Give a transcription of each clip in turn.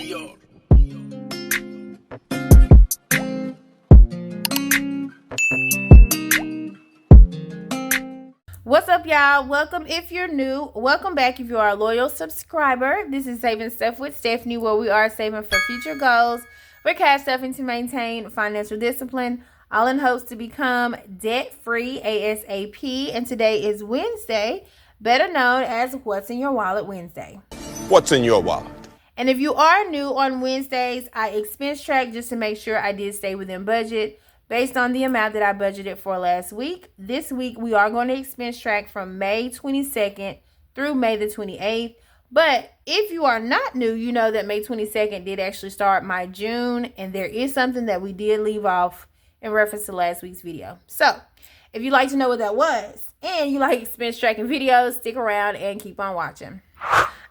Dior. What's up, y'all? Welcome if you're new. Welcome back if you are a loyal subscriber. This is Saving Stuff with Stephanie, where we are saving for future goals. We're cash stuffing to maintain financial discipline, all in hopes to become debt-free ASAP. And today is Wednesday, better known as What's in Your Wallet Wednesday. What's in your wallet? And if you are new on Wednesdays, I expense track just to make sure I did stay within budget based on the amount that I budgeted for last week. This week, we are going to expense track from May 22nd through May the 28th. But if you are not new, you know that May 22nd did actually start my June, and there is something that we did leave off in reference to last week's video. So if you'd like to know what that was and you like expense tracking videos, stick around and keep on watching.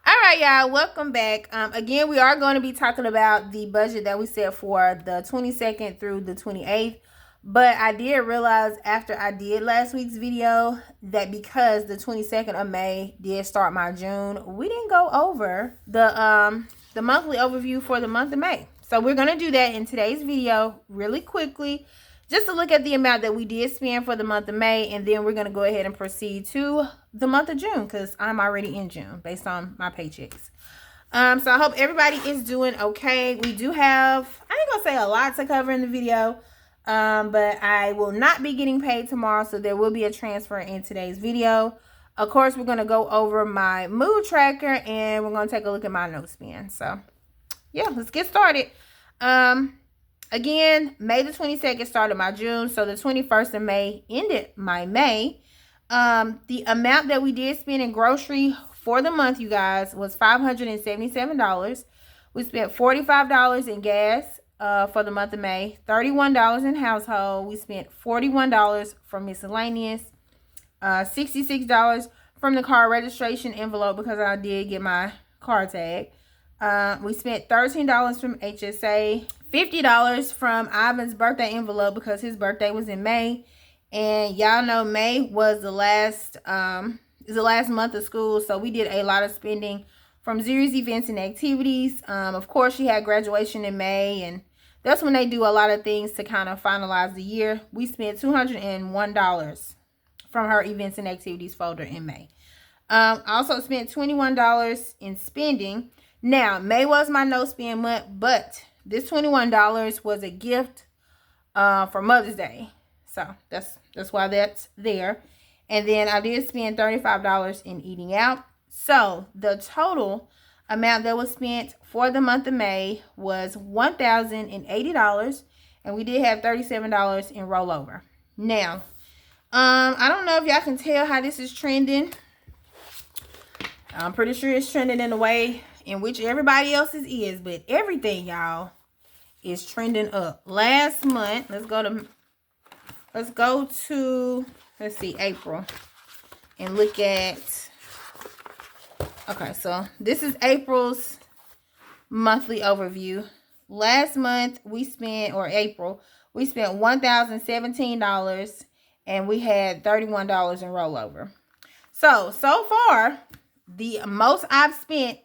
All right, y'all, welcome back. Again, we are going to be talking about the budget that we set for the 22nd through the 28th. But I did realize after I did last week's video that because the 22nd of May did start my June, we didn't go over the monthly overview for the month of May. So we're going to do that in today's video really quickly, just to look at the amount that we did spend for the month of May. And then we're going to go ahead and proceed to the month of June, because I'm already in June based on my paychecks. So I hope everybody is doing okay. We do have, I ain't going to say a lot to cover in the video. But I will not be getting paid tomorrow, so there will be a transfer in today's video. Of course, we're going to go over my mood tracker, and we're going to take a look at my note spend. So, yeah, let's get started. Again, May the 22nd started my June, so the 21st of May ended my May. The amount that we did spend in grocery for the month, you guys, was $577. We spent $45 in gas. For the month of May, $31 in household. We spent $41 for miscellaneous, $66 from the car registration envelope because I did get my car tag. We spent $13 from HSA, $50 from Ivan's birthday envelope because his birthday was in May, and y'all know May was the last month of school, so we did a lot of spending from Zuri's events and activities. Of course, she had graduation in May, and that's when they do a lot of things to kind of finalize the year. We spent $201 from her events and activities folder in May. I also spent $21 in spending. Now, May was my no spend month, but this $21 was a gift for Mother's Day. So that's why that's there. And then I did spend $35 in eating out. So the total amount that was spent for the month of May was $1,080, and we did have $37 in rollover. Now, I don't know if y'all can tell how this is trending. I'm pretty sure it's trending in the way in which everybody else's is, but everything, y'all, is trending up. Last month, let's go to April and look at. Okay, so this is April's monthly overview. Last month we spent, or April, we spent $1,017 and we had $31 in rollover. So far, the most I've spent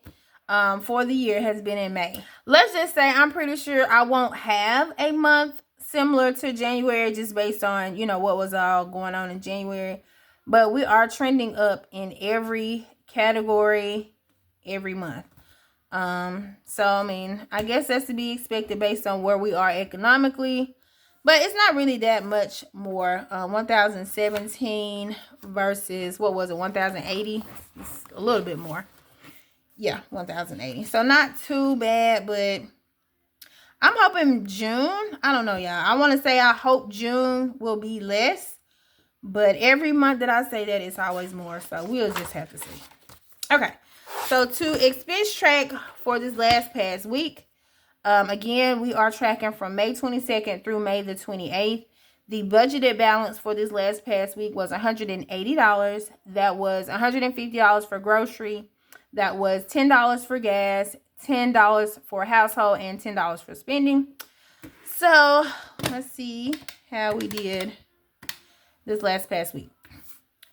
for the year has been in May. Let's just say I'm pretty sure I won't have a month similar to January just based on, you know, what was all going on in January. But we are trending up in every category every month. So I mean, I guess that's to be expected based on where we are economically, but it's not really that much more. 1,017 versus, what was it, 1,080? It's a little bit more. Yeah, 1,080. So not too bad, but I'm hoping June, I don't know, y'all. I want to say I hope June will be less, but every month that I say that, it's always more. So we'll just have to see. Okay, so to expense track for this past week, again, we are tracking from May 22nd through May the 28th. The budgeted balance for this past week was $180. That was $150 for grocery. That was $10 for gas, $10 for household, and $10 for spending. So let's see how we did this past week.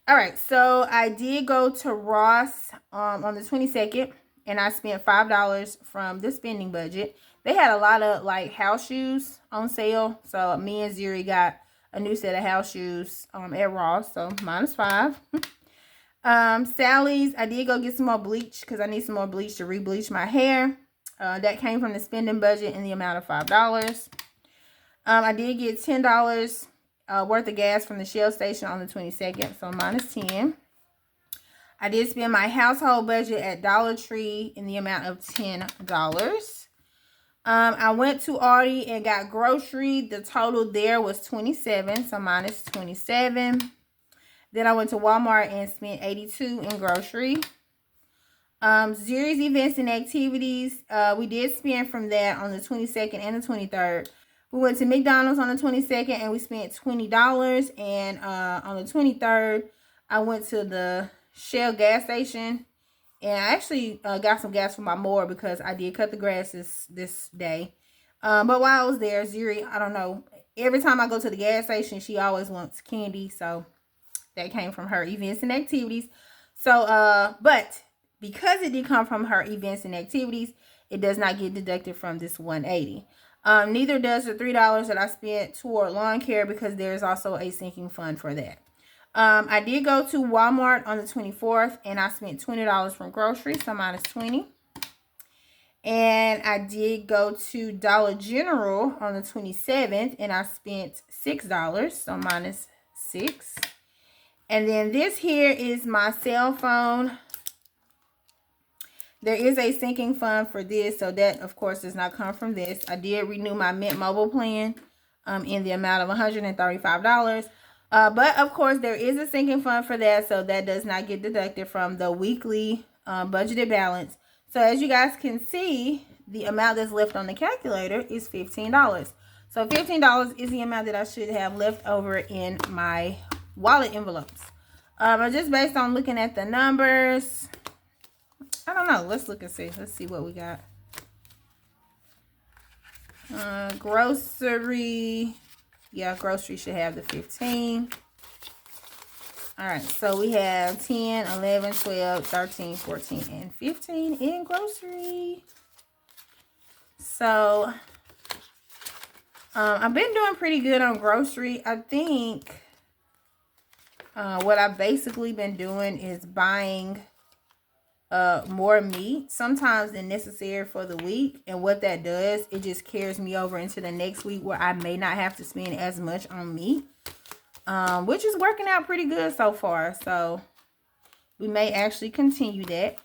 All right, so I did go to Ross on the 22nd. and I spent $5 from the spending budget. They had a lot of like house shoes on sale, so me and Ziri got a new set of house shoes at Ross, so -5. Sally's, I did go get some more bleach because I need some more bleach to re-bleach my hair. That came from the spending budget in the amount of $5. I did get $10 worth of gas from the Shell station on the 22nd, so -10. I did spend my household budget at Dollar Tree in the amount of $10. I went to Aldi and got grocery. The total there was $27, so -27. Then I went to Walmart and spent $82 in grocery. Zuri's events and activities, we did spend from that on the 22nd and the 23rd. We went to McDonald's on the 22nd and we spent $20. And on the 23rd, I went to the Shell gas station. And I actually got some gas for my mower because I did cut the grass this day. But while I was there, Zuri, I don't know, every time I go to the gas station, she always wants candy. So that came from her events and activities. So, but because it did come from her events and activities, it does not get deducted from this $180. Neither does the $3 that I spent toward lawn care because there's also a sinking fund for that. I did go to Walmart on the 24th and I spent $20 from groceries, so -20. And I did go to Dollar General on the 27th and I spent $6, so -6. And then this here is my cell phone. There is a sinking fund for this, so that, of course, does not come from this. I did renew my Mint Mobile plan in the amount of $135. But, of course, there is a sinking fund for that, so that does not get deducted from the weekly budgeted balance. So, as you guys can see, the amount that's left on the calculator is $15. So, $15 is the amount that I should have left over in my wallet envelopes. But just based on looking at the numbers, I don't know. Let's look and see. Let's see what we got. Grocery. Yeah, grocery should have the 15. All right. So we have 10, 11, 12, 13, 14, and 15 in grocery. So I've been doing pretty good on grocery. I think what I've basically been doing is buying more meat sometimes than necessary for the week, and what that does, it just carries me over into the next week where I may not have to spend as much on meat, which is working out pretty good so far. So we may actually continue that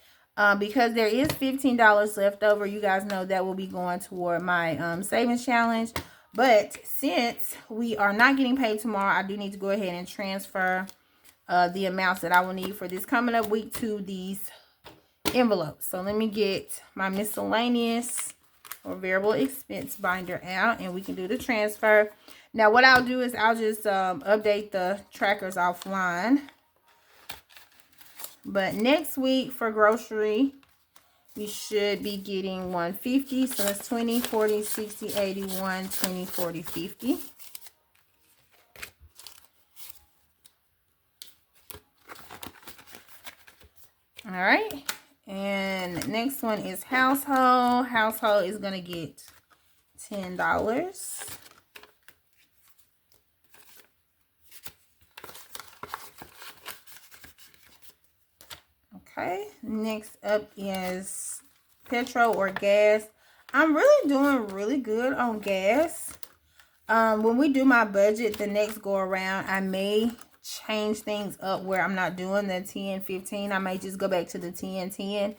because there is $15 left over. You guys know that will be going toward my savings challenge, but since we are not getting paid tomorrow, I do need to go ahead and transfer the amounts that I will need for this coming up week to these envelopes. So let me get my miscellaneous or variable expense binder out and we can do the transfer. Now what I'll do is I'll just update the trackers offline. But next week for grocery, we should be getting $150. So that's 20, 40, 60, 81, 20, 40, 50. All right. And next one is household. Household is going to get $10. Okay. Next up is petrol or gas. I'm really doing really good on gas. When we do my budget the next go around, I may change things up where I'm not doing the 10, 15. I may just go back to the 10, 10.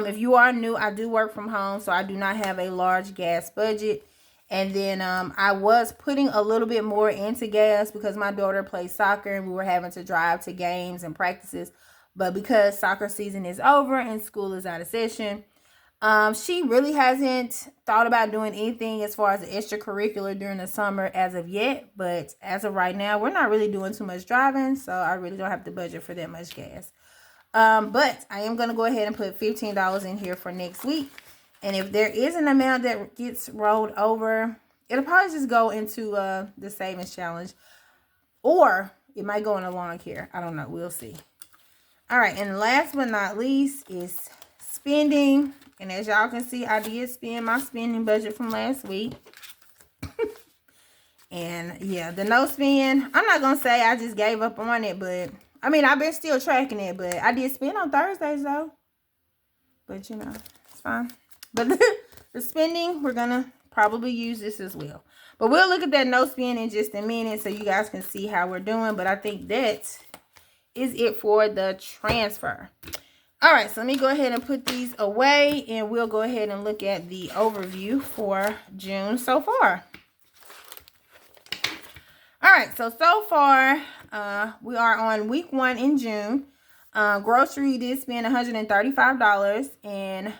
If you are new, I do work from home, so I do not have a large gas budget. And then I was putting a little bit more into gas because my daughter plays soccer and we were having to drive to games and practices. But because soccer season is over and school is out of session, she really hasn't thought about doing anything as far as the extracurricular during the summer as of yet. But as of right now, we're not really doing too much driving, so I really don't have to budget for that much gas. But I am going to go ahead and put $15 in here for next week. And if there is an amount that gets rolled over, it'll probably just go into the savings challenge. Or it might go in a lawn care. I don't know. We'll see. All right. And last but not least is spending. And as y'all can see, I did spend my spending budget from last week. And yeah, the no spend, I'm not going to say I just gave up on it, but I mean, I've been still tracking it, but I did spend on Thursdays though. But you know, it's fine. But the spending, we're going to probably use this as well. But we'll look at that no spend in just a minute so you guys can see how we're doing. But I think that is it for the transfer. All right, so let me go ahead and put these away, and we'll go ahead and look at the overview for June so far. All right, so far, we are on week 1 in June. Grocery did spend $135, and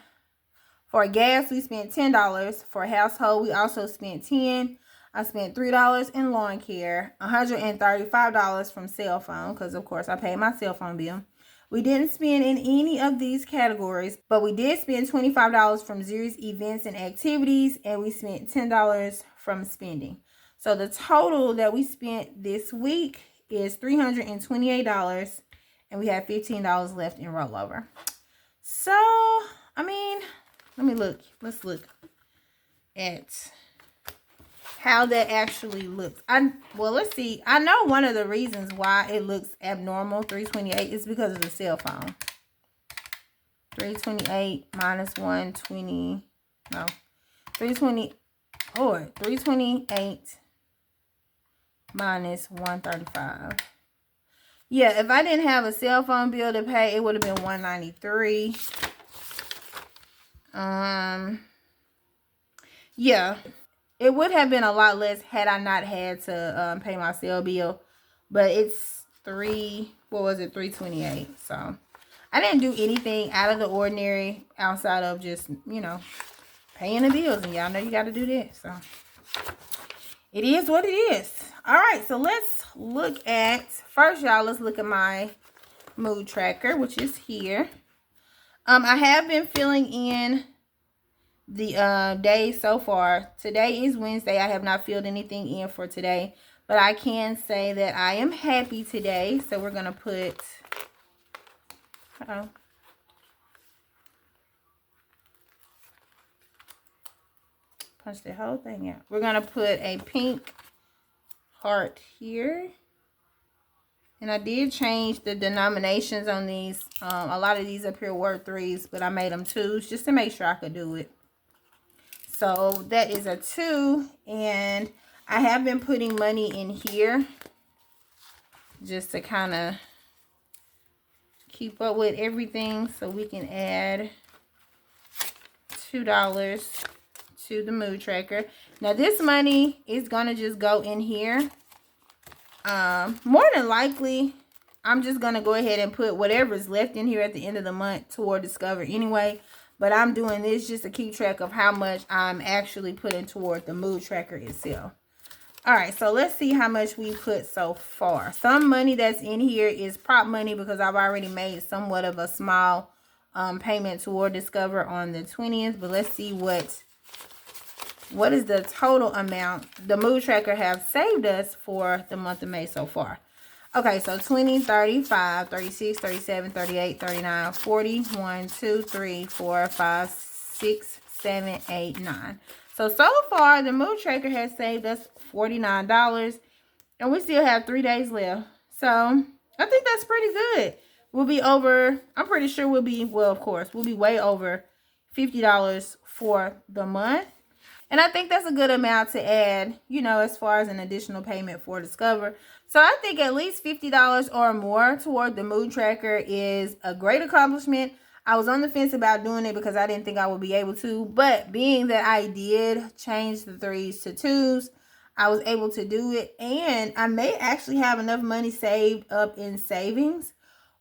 for gas, we spent $10. For household, we also spent $10. I spent $3 in lawn care, $135 from cell phone, because of course I paid my cell phone bill. We didn't spend in any of these categories, but we did spend $25 from Zuri's events and activities, and we spent $10 from spending. So the total that we spent this week is $328, and we have $15 left in rollover. So, I mean, let me look. Let's look at how that actually looks. Well, let's see. I know one of the reasons why it looks abnormal, 328, is because of the cell phone. 328 minus 120. No. 328 minus 135. Yeah, if I didn't have a cell phone bill to pay, it would have been 193. Yeah. It would have been a lot less had I not had to pay my cell bill. But it's 328. So I didn't do anything out of the ordinary outside of just, you know, paying the bills. And y'all know you got to do that. So it is what it is. All right. So let's look at, first y'all, let's look at my mood tracker, which is here. I have been filling in the days so far. Today is Wednesday. I have not filled anything in for today, but I can say that I am happy today. So we're gonna put punch the whole thing out. We're gonna put a pink heart here, and I did change the denominations on these. A lot of these up here were 3s, but I made them 2s just to make sure I could do it. So that is a 2, and I have been putting money in here just to kind of keep up with everything, so we can add $2 to the mood tracker. Now this money is gonna just go in here. More than likely, I'm just gonna go ahead and put whatever's left in here at the end of the month toward Discover anyway. But I'm doing this just to keep track of how much I'm actually putting toward the mood tracker itself. All right, so let's see how much we put so far. Some money that's in here is prop money because I've already made somewhat of a small payment toward Discover on the 20th. But let's see what is the total amount the mood tracker have saved us for the month of May so far. Okay, so 20, 35, 36, 37, 38, 39, 40, 1, 2, 3, 4, 5, 6, 7, 8, 9. So far, the mood tracker has saved us $49. And we still have 3 days left. So, I think that's pretty good. We'll be over, I'm pretty sure we'll be, well, of course, we'll be way over $50 for the month. And I think that's a good amount to add, you know, as far as an additional payment for Discover. So I think at least $50 or more toward the mood tracker is a great accomplishment. I was on the fence about doing it because I didn't think I would be able to. But being that I did change the 3s to 2s, I was able to do it. And I may actually have enough money saved up in savings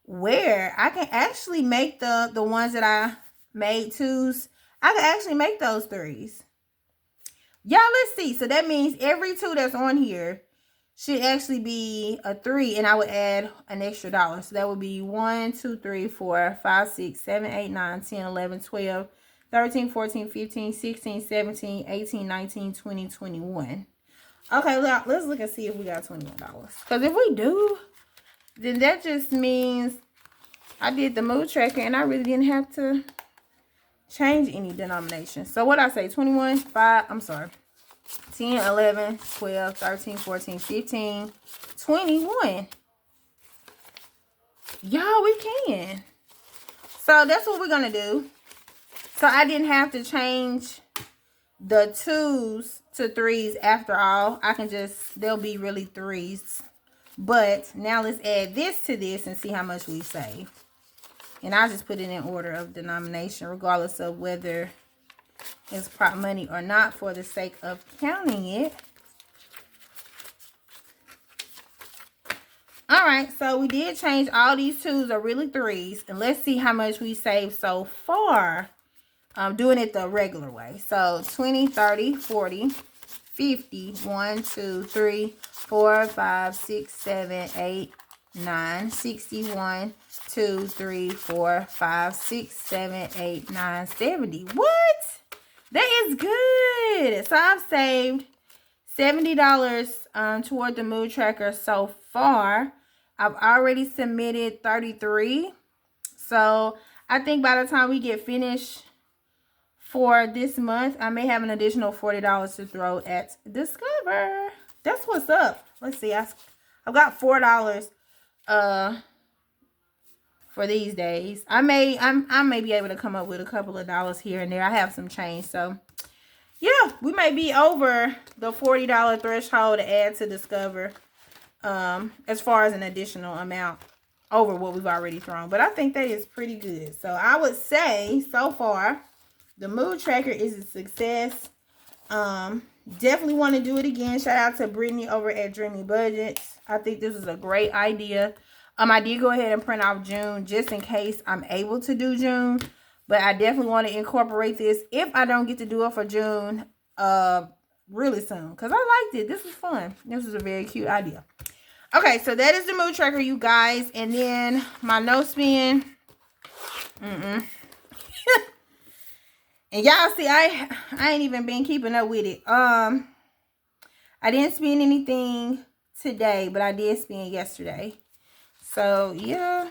where I can actually make the ones that I made 2s. I can actually make those 3s. Y'all, let's see. So that means every 2 that's on here should actually be a 3, and I would add an extra dollar. So that would be 1, 2, 3, 4, 5, 6, 7, 8, 9, 10, 11, 12, 13, 14, 15, 16, 17, 18, 19, 20, 21. Okay, let's look and see if we got $21. Because if we do, then that just means I did the mood tracker and I really didn't have to change any denomination. So what I say, 21, 5, I'm sorry, 10, 11, 12, 13, 14, 15, 21. Y'all, we can. So that's what we're going to do. So I didn't have to change the 2s to 3s after all. I can just, they'll be really 3s. But now let's add this to this and see how much we save. And I'll just put it in order of denomination, regardless of whether it's prop money or not, for the sake of counting it. All right, so we did change. All these 2s are really 3s. And let's see how much we saved so far. Doing it the regular way. So 20, 30, 40, 50, 1, 2, 3, 4, 5, 6, 7, 8, 9, 61, 2, 3, 4, 5, 6, 7, 8, 9, 70. What? That is good. So I've saved $70 toward the mood tracker so far. I've already submitted 33. So I think by the time we get finished for this month, I may have an additional $40 to throw at Discover. That's what's up. Let's see. I've got $4 for these days. I may be able to come up with a couple of dollars here and there. I have some change, so yeah, we may be over the $40 threshold to add to Discover, as far as an additional amount over what we've already thrown. But I think that is pretty good. So I would say so far the mood tracker is a success. Definitely want to do it again. Shout out to Brittany over at Dreamy Budgets. I think this is a great idea. I did go ahead and print off June just in case I'm able to do June. But I definitely want to incorporate this if I don't get to do it for June really soon. Because I liked it. This was fun. This was a very cute idea. Okay, so that is the mood tracker, you guys. And then my no spin. And y'all see, I ain't even been keeping up with it. I didn't spend anything today, but I did spend yesterday. So, yeah.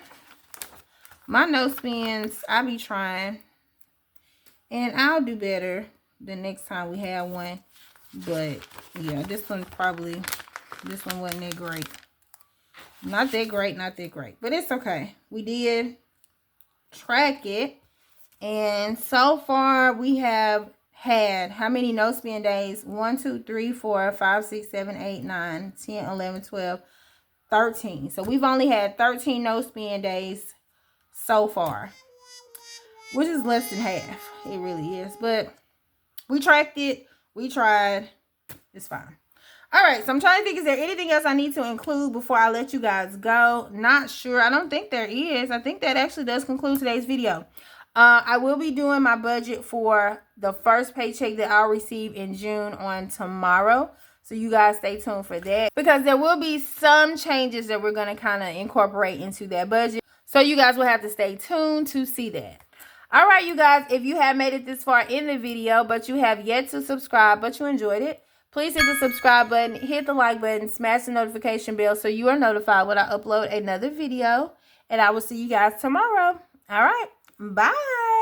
My no spins, I be trying. And I'll do better the next time we have one. But, yeah, this one wasn't that great. Not that great, not that great. But it's okay. We did track it. And so far, we have had how many no spin days? 1, 2, 3, 4, 5, 6, 7, 8, 9, 10, 11, 12, 13. So we've only had 13 no spin days so far, which is less than half. It really is. But we tracked it. We tried. It's fine. All right. So I'm trying to think, is there anything else I need to include before I let you guys go? Not sure. I don't think there is. I think that actually does conclude today's video. I will be doing my budget for the first paycheck that I'll receive in June on tomorrow. So you guys stay tuned for that, because there will be some changes that we're going to kind of incorporate into that budget. So you guys will have to stay tuned to see that. All right, you guys, if you have made it this far in the video, but you have yet to subscribe, but you enjoyed it, please hit the subscribe button, hit the like button, smash the notification bell so you are notified when I upload another video. And I will see you guys tomorrow. All right. Bye.